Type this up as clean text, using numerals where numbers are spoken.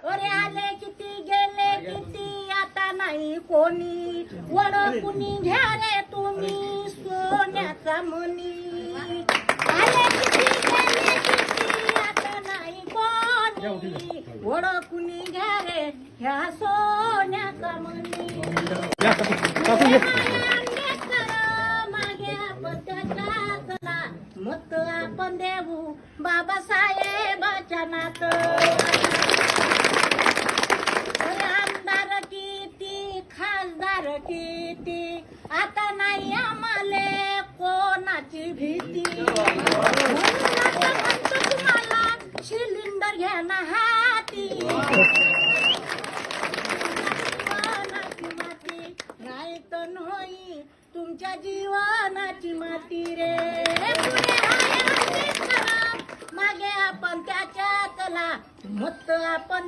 अरे आले किती गेले किती आता नाही कोणी ओळखून घ्या रे तुम्ही सोन्याचा मणी आले किती गेले किती आता नाही कोणी ओळखून घ्या रे ह्या सोन्याचा मणी मत आपण देऊ बाबासाहेबाच्या नात आमदार किती खासदार किती आता नाही आम्हाला कोणाची भीती म्हणतो तुम्हाला सिलेंडर घ्या ना हाती